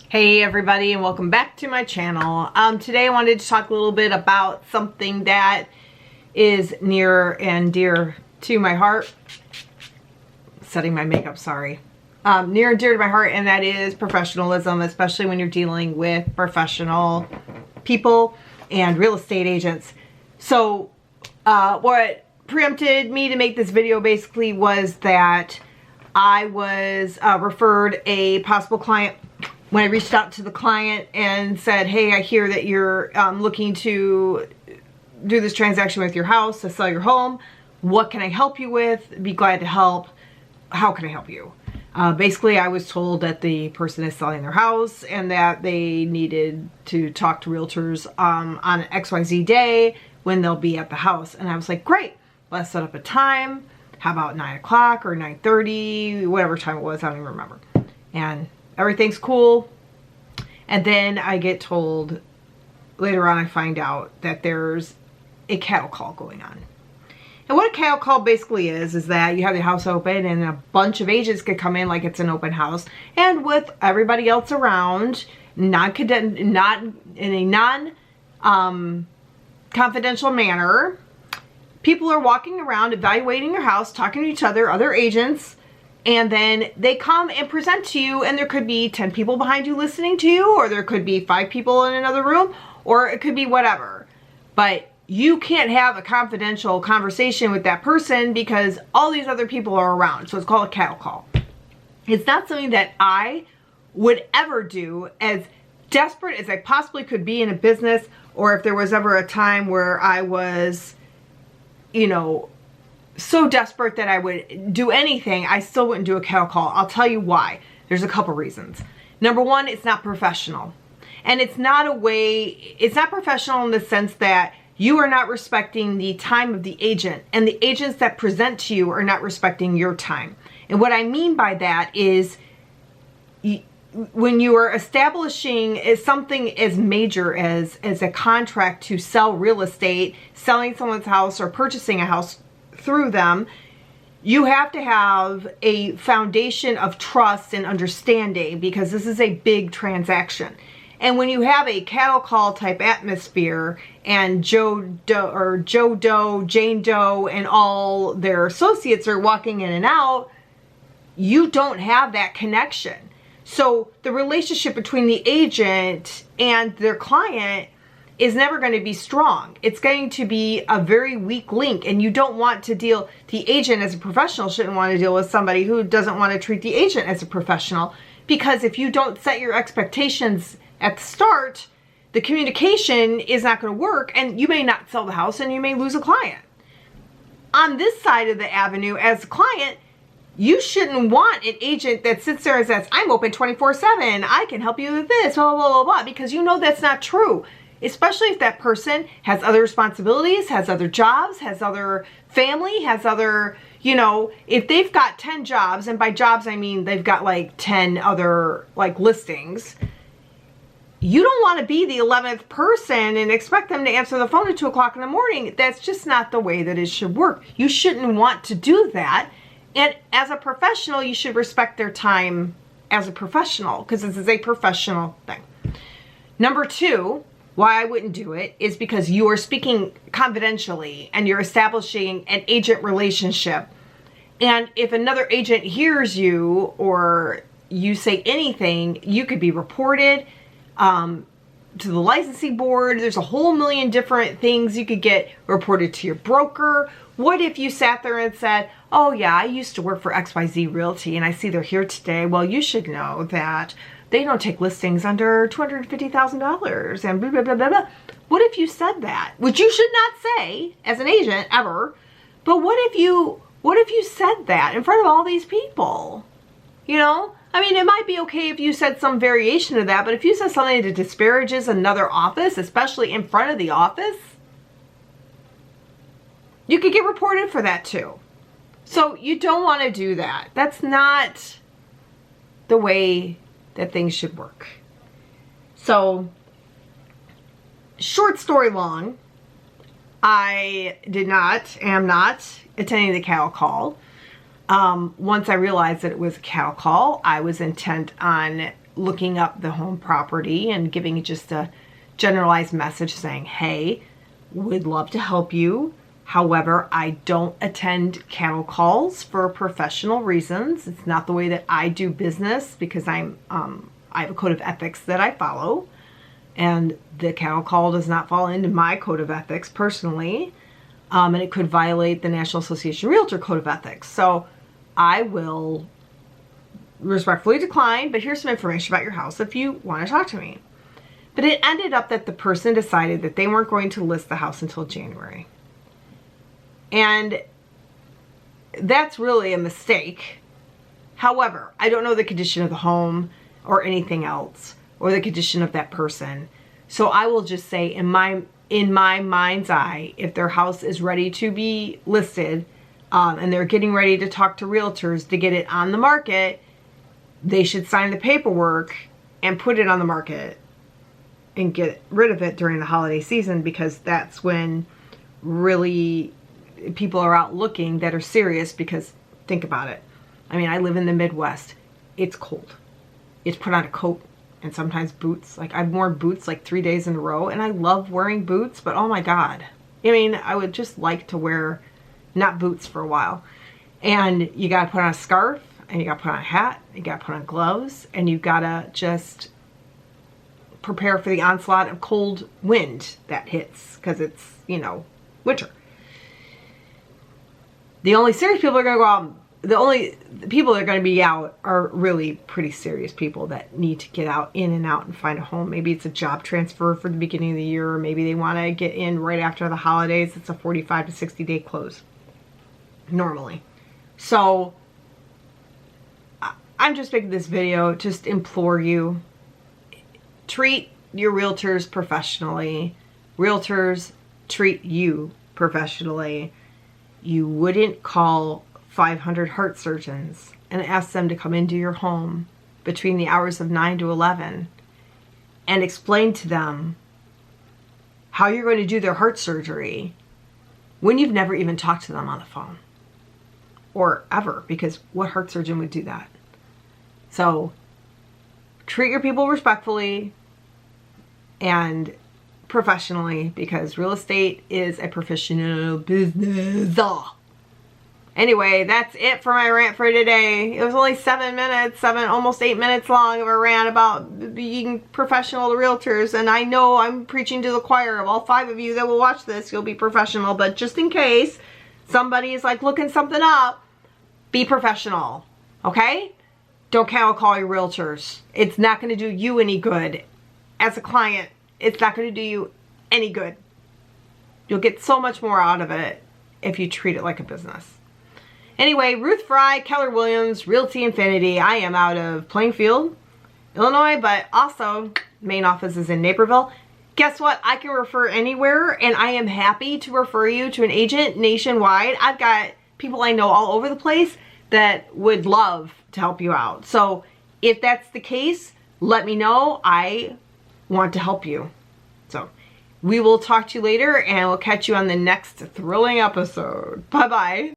Hey everybody, and welcome back to my channel. Today I wanted to talk a little bit about something that is near and dear to my heart. Setting my makeup, sorry. Near and dear to my heart, and that is professionalism, especially when you're dealing with professional people and real estate agents. So what preempted me to make this video basically was that I was referred a possible client. When I reached out to the client and said, hey, I hear that you're looking to do this transaction with your house, to sell your home. What can I help you with? Be glad to help. How can I help you? Basically, I was told that the person is selling their house and that they needed to talk to realtors on an XYZ day when they'll be at the house. And I was like, great, let's set up a time. How about 9 o'clock or 9:30, whatever time it was, I don't even remember. And everything's cool. And then I get told, later on I find out that there's a cattle call going on. And what a cattle call basically is that you have the house open and a bunch of agents could come in like it's an open house. And with everybody else around, not in a non-confidential manner, people are walking around evaluating your house, talking to each other, other agents, and then they come and present to you, and there could be 10 people behind you listening to you, or there could be 5 people in another room, or it could be whatever. But you can't have a confidential conversation with that person because all these other people are around. So it's called a cattle call. It's not something that I would ever do, as desperate as I possibly could be in a business, or if there was ever a time where I was, you know, so desperate that I would do anything, I still wouldn't do a cattle call. I'll tell you why. There's a couple reasons. Number one, it's not professional. And it's not professional in the sense that you are not respecting the time of the agent, and the agents that present to you are not respecting your time. And what I mean by that is when you are establishing something as major as a contract to sell real estate, selling someone's house or purchasing a house through them, you have to have a foundation of trust and understanding, because this is a big transaction. And when you have a cattle call type atmosphere and Joe Doe, Jane Doe, and all their associates are walking in and out, you don't have that connection. So the relationship between the agent and their client is never going to be strong. It's going to be a very weak link, and you don't want to deal, the agent as a professional shouldn't want to deal with somebody who doesn't want to treat the agent as a professional, because if you don't set your expectations at the start, the communication is not going to work, and you may not sell the house and you may lose a client. On this side of the avenue, as a client, you shouldn't want an agent that sits there and says, I'm open 24/7, I can help you with this, blah, blah, blah, blah, because you know that's not true. Especially if that person has other responsibilities, has other jobs, has other family, has other, you know, if they've got 10 jobs, and by jobs I mean they've got like 10 other like listings, you don't want to be the 11th person and expect them to answer the phone at 2 o'clock in the morning. That's just not the way that it should work. You shouldn't want to do that. And as a professional, you should respect their time as a professional, because this is a professional thing. Number two, why I wouldn't do it is because you are speaking confidentially and you're establishing an agent relationship. And if another agent hears you or you say anything, you could be reported to the licensing board. There's a whole million different things. You could get reported to your broker. What if you sat there and said, oh yeah, I used to work for XYZ Realty and I see they're here today. Well, you should know that they don't take listings under $250,000 and blah, blah, blah, blah, blah. What if you said that? Which you should not say as an agent ever. But what if you said that in front of all these people? You know? I mean, it might be okay if you said some variation of that, but if you said something that disparages another office, especially in front of the office, you could get reported for that too. So you don't want to do that. That's not the way that things should work. So, short story long, I am not attending the cattle call. Once I realized that it was a cattle call, I was intent on looking up the home property and giving just a generalized message saying, hey, would love to help you. However, I don't attend cattle calls for professional reasons. It's not the way that I do business because I have a code of ethics that I follow, and the cattle call does not fall into my code of ethics personally, and it could violate the National Association Realtor Code of Ethics. So I will respectfully decline, but here's some information about your house if you want to talk to me. But it ended up that the person decided that they weren't going to list the house until January. And that's really a mistake. However, I don't know the condition of the home or anything else, or the condition of that person. So I will just say, in my mind's eye, if their house is ready to be listed, and they're getting ready to talk to realtors to get it on the market, they should sign the paperwork and put it on the market and get rid of it during the holiday season, because that's when really people are out looking that are serious. Because think about it. I mean, I live in the Midwest. It's cold. It's put on a coat and sometimes boots. Like, I've worn boots like 3 days in a row, and I love wearing boots, but oh my God. I mean, I would just like to wear not boots for a while. And you got to put on a scarf, and you got to put on a hat, you got to put on gloves, and you got to just prepare for the onslaught of cold wind that hits, because it's, you know, winter. The only serious people are going to go out, the people that are going to be out are really pretty serious people that need to get out, in and out, and find a home. Maybe it's a job transfer for the beginning of the year, or maybe they want to get in right after the holidays. It's a 45 to 60 day close normally. So I'm just making this video to just implore you, treat your realtors professionally. Realtors treat you professionally. You wouldn't call 500 heart surgeons and ask them to come into your home between the hours of 9 to 11 and explain to them how you're going to do their heart surgery when you've never even talked to them on the phone, or ever, because what heart surgeon would do that? So treat your people respectfully and professionally, because real estate is a professional business. Anyway, that's it for my rant for today. It was only 7 minutes, almost 8 minutes long of a rant about being professional to realtors. And I know I'm preaching to the choir of all 5 of you that will watch this. You'll be professional, but just in case somebody is like looking something up, be professional, okay? Don't cattle call your realtors. It's not going to do you any good. As a client, it's not going to do you any good. You'll get so much more out of it if you treat it like a business. Anyway, Ruth Fry, Keller Williams, Realty Infinity. I am out of Plainfield, Illinois, but also main office is in Naperville. Guess what? I can refer anywhere, and I am happy to refer you to an agent nationwide. I've got people I know all over the place that would love to help you out. So if that's the case, let me know. I want to help you. So we will talk to you later, and we'll catch you on the next thrilling episode. Bye-bye.